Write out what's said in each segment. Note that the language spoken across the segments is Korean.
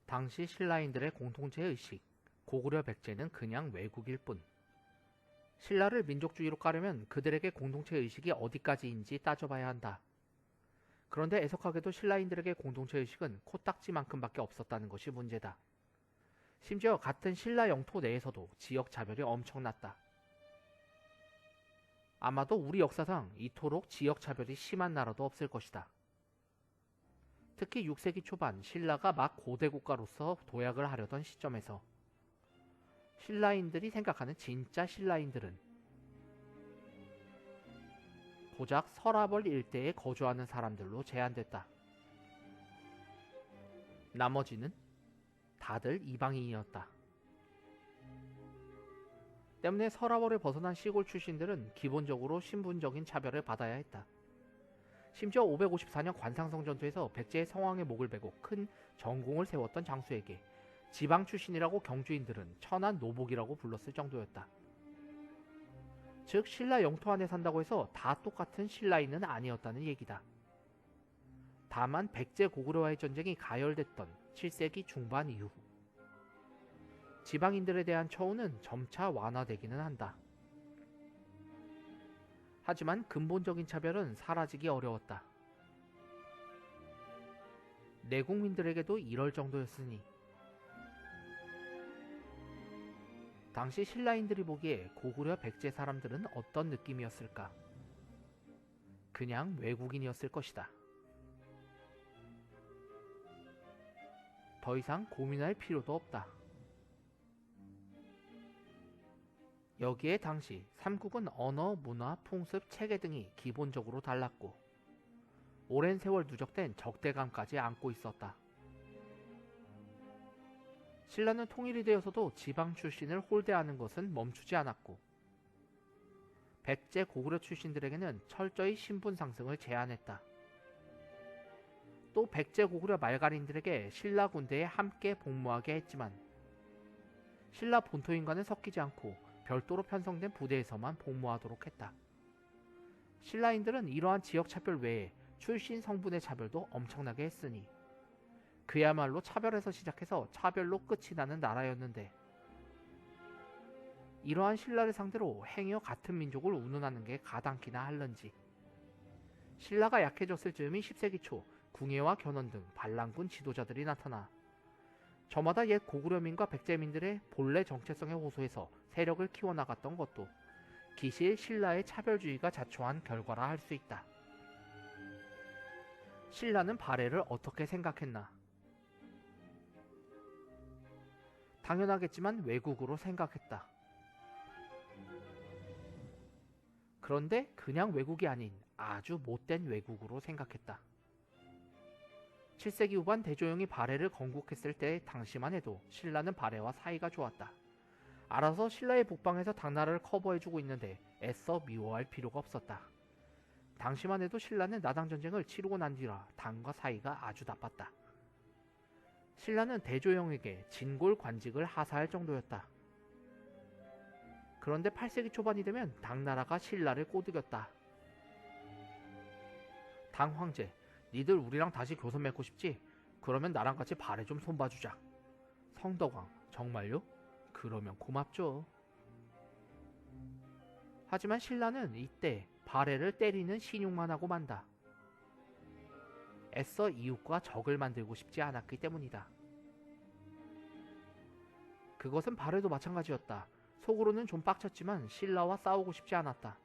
당시 신라인들의 공통체 의식, 고구려 백제는 그냥 왜국일 뿐. 신라를 민족주의로 까려면 그들에게 공동체 의식이 어디까지인지 따져봐야 한다. 그런데 애석하게도 신라인들에게 공동체 의식은 코딱지만큼밖에 없었다는 것이 문제다. 심지어 같은 신라 영토 내에서도 지역 차별이 엄청났다. 아마도 우리 역사상 이토록 지역 차별이 심한 나라도 없을 것이다. 특히 6세기 초반 신라가 막 고대 국가로서 도약을 하려던 시점에서 신라인들이 생각하는 진짜 신라인들은 고작 서라벌 일대에 거주하는 사람들로 제한됐다. 나머지는 다들 이방인이었다. 때문에 서라벌을 벗어난 시골 출신들은 기본적으로 신분적인 차별을 받아야 했다. 심지어 554년 관상성 전투에서 백제의 성왕의 목을 베고 큰 전공을 세웠던 장수에게 지방 출신이라고 경주인들은 천한 노복이라고 불렀을 정도였다. 즉 신라 영토 안에 산다고 해서 다 똑같은 신라인은 아니었다는 얘기다. 다만 백제 고구려와의 전쟁이 가열됐던 7세기 중반 이후 지방인들에 대한 처우는 점차 완화되기는 한다. 하지만 근본적인 차별은 사라지기 어려웠다. 내국민들에게도 이럴 정도였으니 당시 신라인들이 보기에 고구려 백제 사람들은 어떤 느낌이었을까? 그냥 외국인이었을 것이다. 더 이상 고민할 필요도 없다. 여기에 당시 삼국은 언어, 문화, 풍습, 체계 등이 기본적으로 달랐고 오랜 세월 누적된 적대감까지 안고 있었다. 신라는 통일이 되어서도 지방 출신을 홀대하는 것은 멈추지 않았고 백제 고구려 출신들에게는 철저히 신분 상승을 제한했다. 또 백제 고구려 말갈인들에게 신라 군대에 함께 복무하게 했지만 신라 본토인과는 섞이지 않고 별도로 편성된 부대에서만 복무하도록 했다. 신라인들은 이러한 지역 차별 외에 출신 성분의 차별도 엄청나게 했으니 그야말로 차별에서 시작해서 차별로 끝이 나는 나라였는데 이러한 신라를 상대로 행여 같은 민족을 운운하는 게 가당키나 할런지. 신라가 약해졌을 즈음이 10세기 초 궁예와 견훤 등 반란군 지도자들이 나타나 저마다 옛 고구려민과 백제민들의 본래 정체성에 호소해서 세력을 키워나갔던 것도 기실 신라의 차별주의가 자초한 결과라 할 수 있다. 신라는 발해를 어떻게 생각했나? 당연하겠지만 왜국으로 생각했다. 그런데 그냥 왜국이 아닌 아주 못된 왜국으로 생각했다. 7세기 후반 대조영이 발해를 건국했을 때 당시만 해도 신라는 발해와 사이가 좋았다. 알아서 신라의 북방에서 당나라를 커버해주고 있는데 애써 미워할 필요가 없었다. 당시만 해도 신라는 나당전쟁을 치르고 난 뒤라 당과 사이가 아주 나빴다. 신라는 대조영에게 진골 관직을 하사할 정도였다. 그런데 8세기 초반이 되면 당나라가 신라를 꼬드겼다. 당 황제, 니들 우리랑 다시 교선 맺고 싶지? 그러면 나랑 같이 발해 좀 손봐주자. 성덕왕, 정말요? 그러면 고맙죠. 하지만 신라는 이때 발해를 때리는 신용만 하고 만다. 애써 이웃과 적을 만들고 싶지 않았기 때문이다. 그것은 발해도 마찬가지였다. 속으로는 좀 빡쳤지만 신라와 싸우고 싶지 않았다.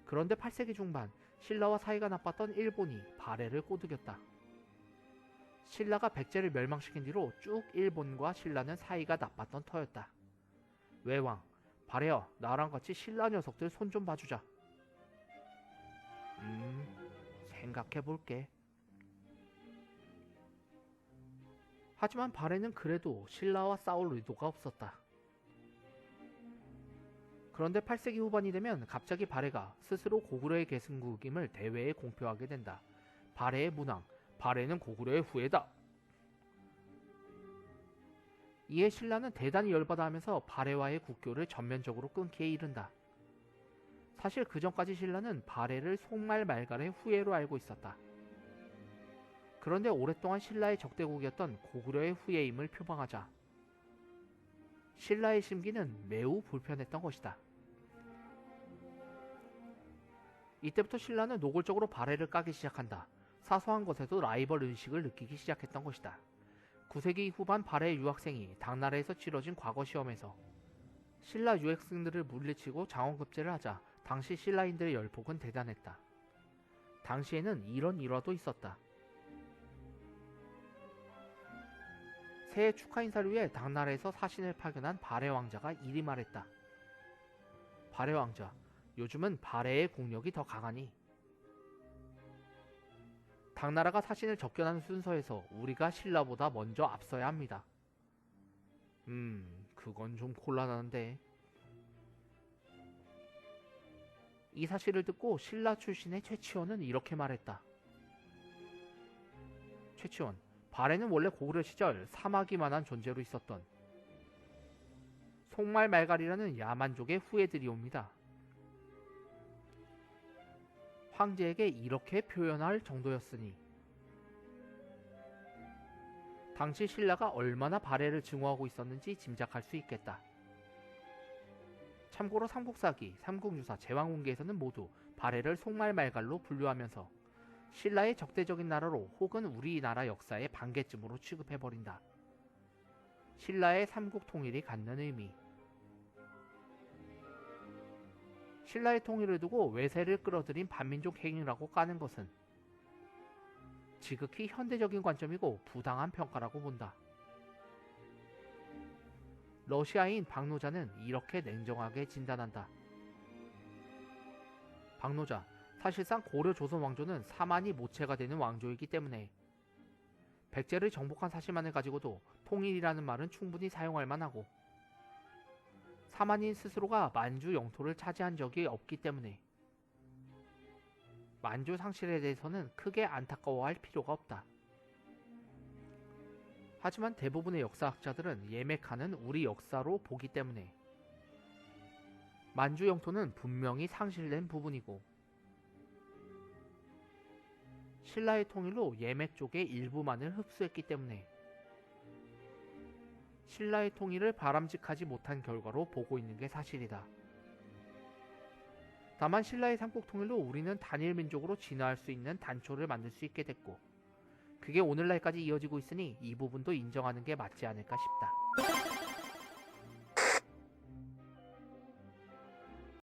그런데 8세기 중반 신라와 사이가 나빴던 일본이 발해를 꼬드겼다. 신라가 백제를 멸망시킨 뒤로 쭉 일본과 신라는 사이가 나빴던 터였다. 외왕, 발해야 나랑 같이 신라 녀석들 손 좀 봐주자. 생각해볼게. 하지만 발해는 그래도 신라와 싸울 의도가 없었다. 그런데 8세기 후반이 되면 갑자기 발해가 스스로 고구려의 계승국임을 대외에 공표하게 된다. 발해의 문왕, 발해는 고구려의 후예다. 이에 신라는 대단히 열받아 하면서 발해와의 국교를 전면적으로 끊기에 이른다. 사실 그 전까지 신라는 발해를 송말 말갈의 후예로 알고 있었다. 그런데 오랫동안 신라의 적대국이었던 고구려의 후예임을 표방하자 신라의 심기는 매우 불편했던 것이다. 이때부터 신라는 노골적으로 발해를 까기 시작한다. 사소한 것에도 라이벌 의식을 느끼기 시작했던 것이다. 9세기 후반 발해 유학생이 당나라에서 치러진 과거 시험에서 신라 유학생들을 물리치고 장원급제를 하자 당시 신라인들의 열폭은 대단했다. 당시에는 이런 일화도 있었다. 새해 축하 인사를 위해 당나라에서 사신을 파견한 발해 왕자가 이리 말했다. 발해 왕자, 요즘은 발해의 국력이 더 강하니 당나라가 사신을 접견하는 순서에서 우리가 신라보다 먼저 앞서야 합니다. 그건 좀 곤란한데. 이 사실을 듣고 신라 출신의 최치원은 이렇게 말했다. 최치원, 발해는 원래 고구려 시절 사마귀만한 존재로 있었던 송말말갈이라는 야만족의 후예들이옵니다. 황제에게 이렇게 표현할 정도였으니 당시 신라가 얼마나 발해를 증오하고 있었는지 짐작할 수 있겠다. 참고로 삼국사기, 삼국유사, 제왕군기에서는 모두 발해를 송말말갈로 분류하면서 신라의 적대적인 나라로 혹은 우리나라 역사의 반개쯤으로 취급해버린다. 신라의 삼국 통일이 갖는 의미. 신라의 통일을 두고 외세를 끌어들인 반민족 행위라고 까는 것은 지극히 현대적인 관점이고 부당한 평가라고 본다. 러시아인 박노자는 이렇게 냉정하게 진단한다. 박노자, 사실상 고려 조선 왕조는 사만이 모체가 되는 왕조이기 때문에 백제를 정복한 사실만을 가지고도 통일이라는 말은 충분히 사용할 만하고 사만인 스스로가 만주 영토를 차지한 적이 없기 때문에 만주 상실에 대해서는 크게 안타까워할 필요가 없다. 하지만 대부분의 역사학자들은 예맥하는 우리 역사로 보기 때문에 만주 영토는 분명히 상실된 부분이고 신라의 통일로 예맥 쪽의 일부만을 흡수했기 때문에 신라의 통일을 바람직하지 못한 결과로 보고 있는 게 사실이다. 다만 신라의 삼국 통일로 우리는 단일 민족으로 진화할 수 있는 단초를 만들 수 있게 됐고 그게 오늘날까지 이어지고 있으니 이 부분도 인정하는 게 맞지 않을까 싶다.